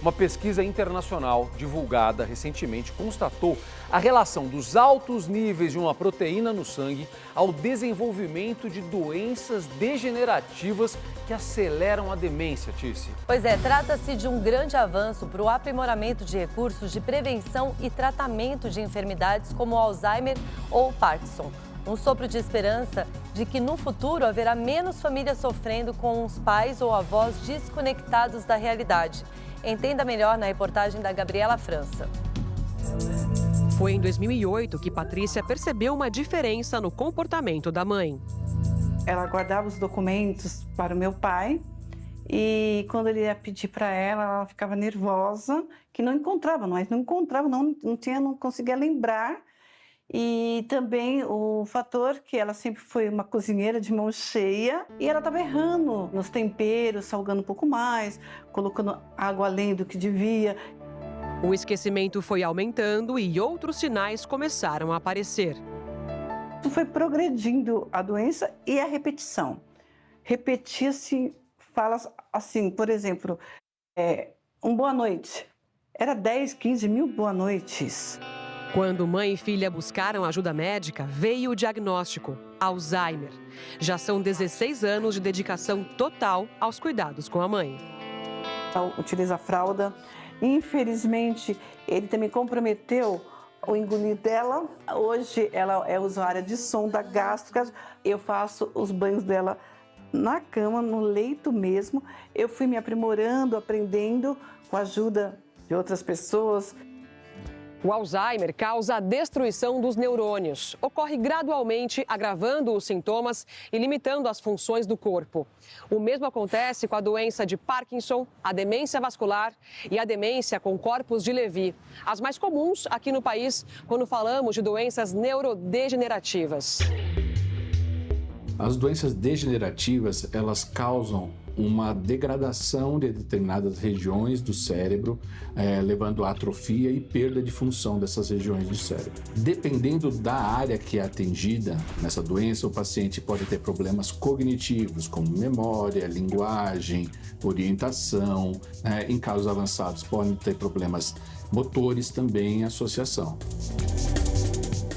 Uma pesquisa internacional divulgada recentemente constatou a relação dos altos níveis de uma proteína no sangue ao desenvolvimento de doenças degenerativas que aceleram a demência, Tícia. Pois é, trata-se de um grande avanço para o aprimoramento de recursos de prevenção e tratamento de enfermidades como Alzheimer ou Parkinson. Um sopro de esperança de que no futuro haverá menos famílias sofrendo com os pais ou avós desconectados da realidade. Entenda melhor na reportagem da Gabriela França. Foi em 2008 que Patrícia percebeu uma diferença no comportamento da mãe. Ela guardava os documentos para o meu pai e quando ele ia pedir para ela ficava nervosa, que não encontrava, não conseguia lembrar. E também o fator que ela sempre foi uma cozinheira de mão cheia e ela estava errando nos temperos, salgando um pouco mais, colocando água além do que devia. O esquecimento foi aumentando e outros sinais começaram a aparecer. Foi progredindo a doença e a repetição. Repetia-se falas assim, por exemplo, um boa noite. Era 10, 15 mil boa noites. Quando mãe e filha buscaram ajuda médica, veio o diagnóstico: Alzheimer. Já são 16 anos de dedicação total aos cuidados com a mãe. Utiliza a fralda. Infelizmente, ele também comprometeu o engolir dela. Hoje, ela é usuária de sonda gástrica. Eu faço os banhos dela na cama, no leito mesmo. Eu fui me aprimorando, aprendendo com a ajuda de outras pessoas. O Alzheimer causa a destruição dos neurônios. Ocorre gradualmente, agravando os sintomas e limitando as funções do corpo. O mesmo acontece com a doença de Parkinson, a demência vascular e a demência com corpos de Lewy. As mais comuns aqui no país quando falamos de doenças neurodegenerativas. As doenças degenerativas, elas causam uma degradação de determinadas regiões do cérebro, levando a atrofia e perda de função dessas regiões do cérebro. Dependendo da área que é atingida nessa doença, o paciente pode ter problemas cognitivos, como memória, linguagem, orientação. Em casos avançados, podem ter problemas motores também em associação.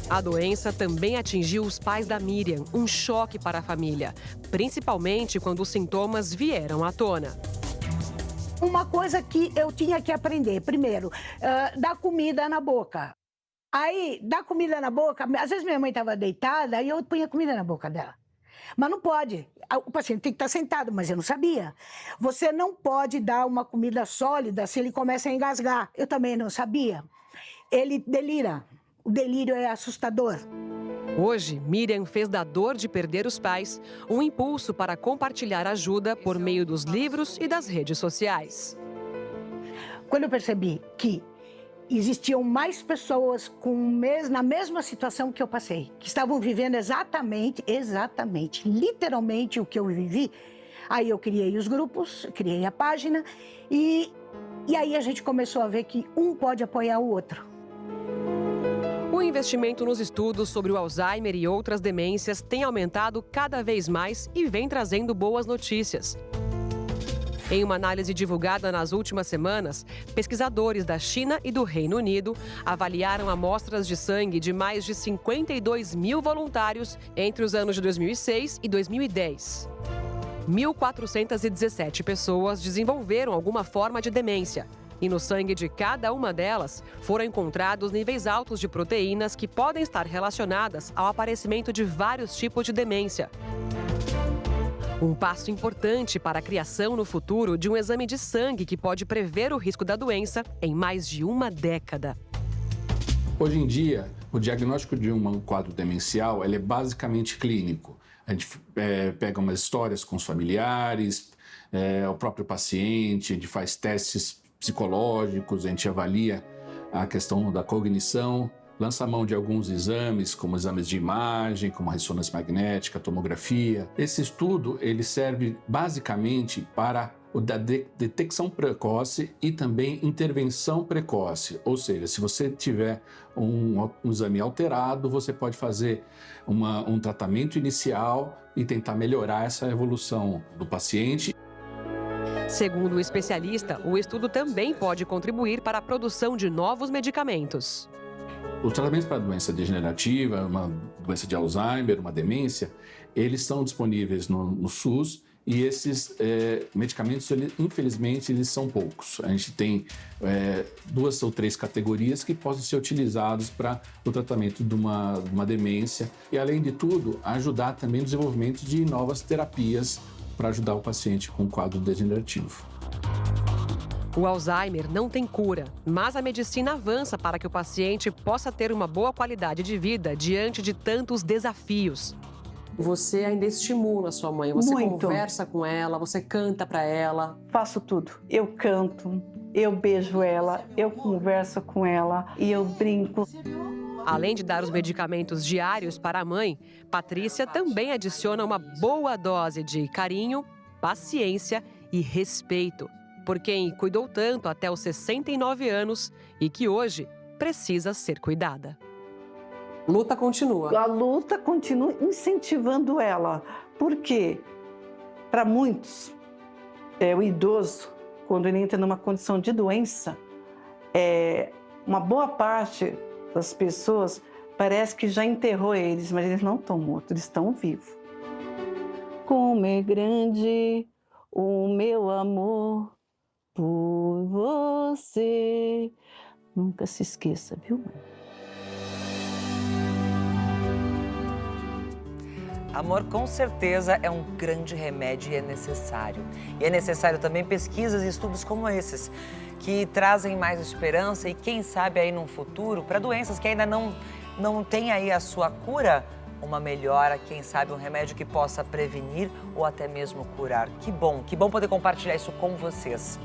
A doença também atingiu os pais da Miriam, um choque para a família, principalmente quando os sintomas vieram à tona. Uma coisa que eu tinha que aprender, primeiro, dar comida na boca. Aí, dar comida na boca, às vezes minha mãe estava deitada e eu punha comida na boca dela. Mas não pode, o paciente tem que estar sentado, mas eu não sabia. Você não pode dar uma comida sólida se ele começa a engasgar. Eu também não sabia. Ele delira. O delírio é assustador. Hoje, Miriam fez da dor de perder os pais um impulso para compartilhar ajuda por meio dos livros e das redes sociais. Quando eu percebi que existiam mais pessoas na mesma situação que eu passei, que estavam vivendo exatamente, literalmente o que eu vivi, aí eu criei os grupos, criei a página e aí a gente começou a ver que um pode apoiar o outro. O investimento nos estudos sobre o Alzheimer e outras demências tem aumentado cada vez mais e vem trazendo boas notícias. Em uma análise divulgada nas últimas semanas, pesquisadores da China e do Reino Unido avaliaram amostras de sangue de mais de 52 mil voluntários entre os anos de 2006 e 2010. 1.417 pessoas desenvolveram alguma forma de demência. E no sangue de cada uma delas foram encontrados níveis altos de proteínas que podem estar relacionadas ao aparecimento de vários tipos de demência. Um passo importante para a criação no futuro de um exame de sangue que pode prever o risco da doença em mais de uma década. Hoje em dia, o diagnóstico de um quadro demencial ele é basicamente clínico. A gente pega umas histórias com os familiares, o próprio paciente, a gente faz testes psicológicos, a gente avalia a questão da cognição, lança a mão de alguns exames, como exames de imagem, como a ressonância magnética, a tomografia. Esse estudo ele serve basicamente para a detecção precoce e também intervenção precoce. Ou seja, se você tiver um exame alterado, você pode fazer um tratamento inicial e tentar melhorar essa evolução do paciente. Segundo o especialista, o estudo também pode contribuir para a produção de novos medicamentos. Os tratamentos para doença degenerativa, uma doença de Alzheimer, uma demência, eles estão disponíveis no SUS e esses medicamentos, infelizmente, eles são poucos. A gente tem 2 ou 3 categorias que podem ser utilizados para o tratamento de uma demência e, além de tudo, ajudar também no desenvolvimento de novas terapias para ajudar o paciente com quadro degenerativo. O Alzheimer não tem cura, mas a medicina avança para que o paciente possa ter uma boa qualidade de vida diante de tantos desafios. Você ainda estimula a sua mãe, você Muito. conversa com ela, você canta para ela. Faço tudo. Eu canto, eu beijo ela, eu converso com ela e eu brinco. Além de dar os medicamentos diários para a mãe, Patrícia também adiciona uma boa dose de carinho, paciência e respeito por quem cuidou tanto até os 69 anos e que hoje precisa ser cuidada. Luta continua. A luta continua incentivando ela, porque para muitos, o idoso, quando ele entra numa condição de doença, uma boa parte das pessoas parece que já enterrou eles, mas eles não estão mortos, eles estão vivos. Como é grande o meu amor por você. Nunca se esqueça, viu, mãe? Amor, com certeza, é um grande remédio e é necessário. E é necessário também pesquisas e estudos como esses, que trazem mais esperança e, quem sabe, aí num futuro, para doenças que ainda não têm aí a sua cura, uma melhora, quem sabe um remédio que possa prevenir ou até mesmo curar. Que bom poder compartilhar isso com vocês.